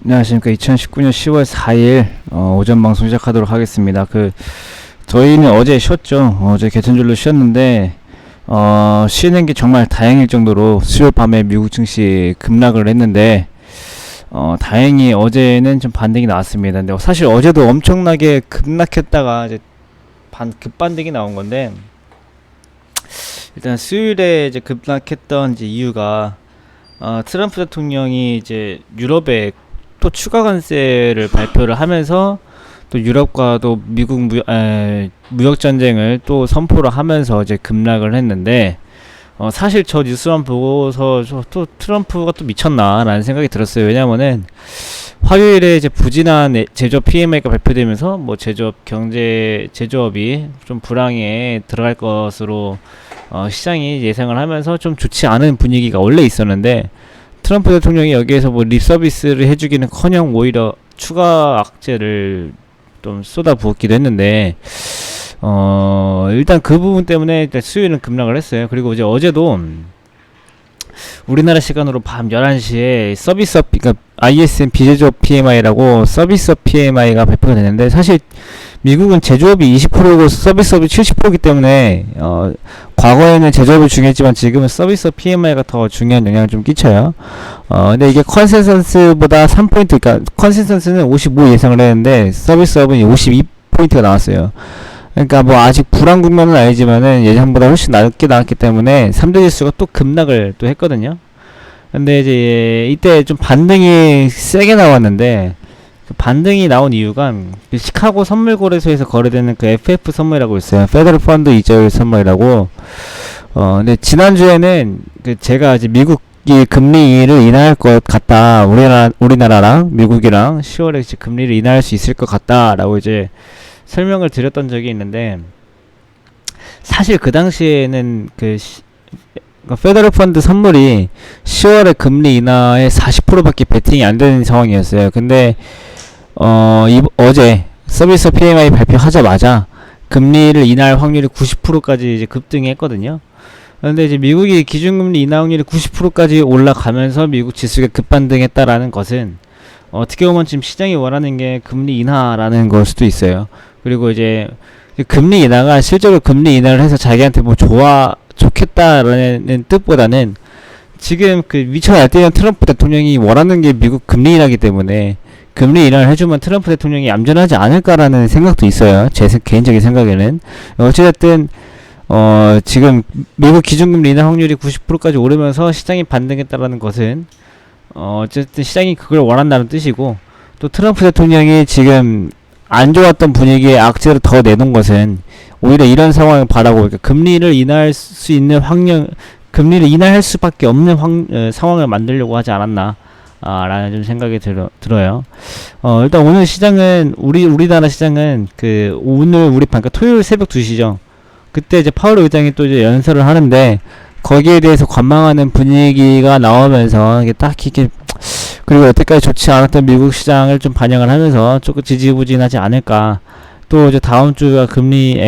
안녕하십니까. 2019년 10월 4일 오전 방송 시작하도록 하겠습니다. 저희는 어제 쉬었죠. 어제 개천절로 쉬었는데 쉬는 게 정말 다행일 정도로 수요일 밤에 미국 증시 급락을 했는데 다행히 어제는 좀 반등이 나왔습니다. 근데 사실 어제도 엄청나게 급락했다가 이제 급반등이 나온 건데, 일단 수요일에 이제 급락했던 이제 이유가 트럼프 대통령이 이제 유럽에 또 추가 관세를 발표를 하면서 또 유럽과도 미국 무역 전쟁을 또 선포를 하면서 이제 급락을 했는데, 사실 저 뉴스만 보고서 또 트럼프가 또 미쳤나라는 생각이 들었어요. 왜냐면은 화요일에 이제 부진한 제조업 PMI가 발표되면서 뭐 제조업이 좀 불황에 들어갈 것으로 시장이 예상을 하면서 좀 좋지 않은 분위기가 원래 있었는데, 트럼프 대통령이 여기에서 뭐 립서비스를 해주기는커녕 오히려 추가 악재를 좀 쏟아부었기도 했는데, 일단 그 부분 때문에 일단 수요일은 급락을 했어요. 그리고 이제 어제도 우리나라 시간으로 밤 11시에 그러니까 ISM 비제조업 PMI라고 서비스업 PMI가 발표가 되는데, 사실 미국은 제조업이 20%고 서비스업이 70%이기 때문에 과거에는 제조업이 중요했지만 지금은 서비스업 PMI가 더 중요한 영향을 좀 끼쳐요. 근데 이게 컨센서스보다 3포인트, 그러니까 컨센서스는 55 예상을 했는데 서비스업은 52포인트가 나왔어요. 그러니까 뭐 아직 불안 국면은 아니지만은 예상보다 훨씬 낮게 나왔기 때문에 3대 지수가 또 급락을 또 했거든요. 근데 이제 이때 좀 반등이 세게 나왔는데, 그 반등이 나온 이유가 그 시카고 선물거래소에서 거래되는 그 FF 선물이라고 있어요. 페더럴 펀드 이자율 선물이라고. 근데 지난주에는 제가 이제 미국이 금리를 인하할 것 같다. 우리나라랑 미국이랑 10월에 이제 금리를 인하할 수 있을 것 같다라고 이제 설명을 드렸던 적이 있는데, 사실 그 당시에는 페더럴 펀드 선물이 10월에 금리 인하에 40%밖에 베팅이 안 되는 상황이었어요. 근데 어제 서비스 PMI 발표하자마자 금리를 인하할 확률이 90%까지 이제 급등했거든요. 그런데 이제 미국이 기준금리 인하 확률이 90%까지 올라가면서 미국 지수가 급반등했다라는 것은 어떻게 보면 지금 시장이 원하는 게 금리 인하라는 걸 수도 있어요. 그리고 이제 금리 인하가 실제로 금리 인하를 해서 자기한테 뭐 좋겠다라는 뜻보다는 지금 미쳐 날뛰는 트럼프 대통령이 원하는 게 미국 금리 인하기 때문에 금리 인하를 해주면 트럼프 대통령이 얌전하지 않을까라는 생각도 있어요. 제 개인적인 생각에는. 어찌됐든 지금 미국 기준금리 인하 확률이 90%까지 오르면서 시장이 반등했다라는 것은 어쨌든 시장이 그걸 원한다는 뜻이고, 또 트럼프 대통령이 지금 안 좋았던 분위기에 악재를 더 내놓은 것은 오히려 이런 상황을 바라고, 그러니까 금리를 인하할 수 있는 금리를 인하할 수밖에 없는 상황을 만들려고 하지 않았나 라는 좀 생각이 들어요. 일단 오늘 시장은 우리나라 시장은 오늘 우리 그러니까 토요일 새벽 2시죠. 그때 이제 파월 의장이 또 이제 연설을 하는데, 거기에 대해서 관망하는 분위기가 나오면서 이게 딱히 그리고 여태까지 좋지 않았던 미국 시장을 좀 반영을 하면서 조금 지지부진하지 않을까. 또 이제 다음 주가 금리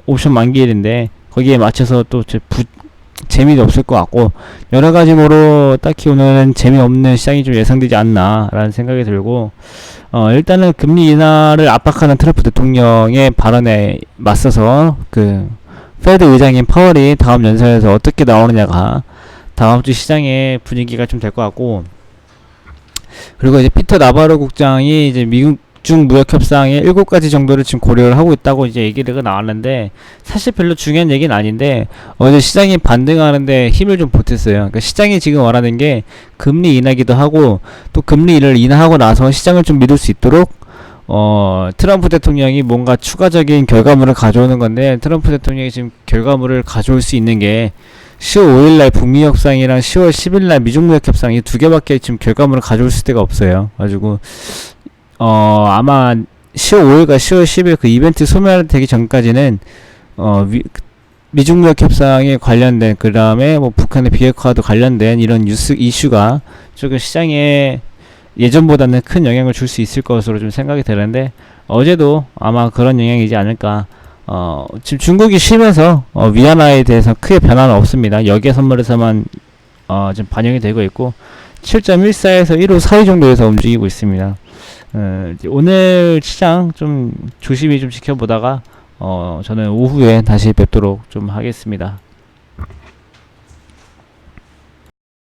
옵션 만기일인데 거기에 맞춰서 또 재미도 없을 것 같고, 여러 가지로 딱히 오늘은 재미없는 시장이 좀 예상되지 않나라는 생각이 들고, 일단은 금리 인하를 압박하는 트럼프 대통령의 발언에 맞서서 페드 의장인 파월이 다음 연설에서 어떻게 나오느냐가 다음 주 시장의 분위기가 좀 될 것 같고, 그리고 이제 피터 나바로 국장이 이제 미국 중 무역 협상의 7가지 정도를 지금 고려를 하고 있다고 이제 얘기가 나왔는데, 사실 별로 중요한 얘기는 아닌데 어제 시장이 반등하는데 힘을 좀 보탰어요. 그러니까 시장이 지금 원하는 게 금리 인하기도 하고, 또 금리를 인하하고 나서 시장을 좀 믿을 수 있도록 트럼프 대통령이 뭔가 추가적인 결과물을 가져오는 건데, 트럼프 대통령이 지금 결과물을 가져올 수 있는 게 10월 5일날 북미 협상이랑 10월 10일날 미중 무역 협상, 이 2개밖에 지금 결과물을 가져올 수가 없어요. 가지고 아마 10월 5일과 10월 10일 그 이벤트 소멸되기 전까지는 미중 무역 협상에 관련된, 그 다음에 뭐 북한의 비핵화와도 관련된 이런 이슈가 조금 시장에 예전보다는 큰 영향을 줄 수 있을 것으로 좀 생각이 되는데, 어제도 아마 그런 영향이지 않을까. 지금 중국이 쉬면서 위안화에 대해서 크게 변화는 없습니다. 여기에 선물에서만 지금 반영이 되고 있고, 7.14에서 1호 사이 정도에서 움직이고 있습니다. 이제 오늘 시장 좀 조심히 좀 지켜보다가 저는 오후에 다시 뵙도록 좀 하겠습니다.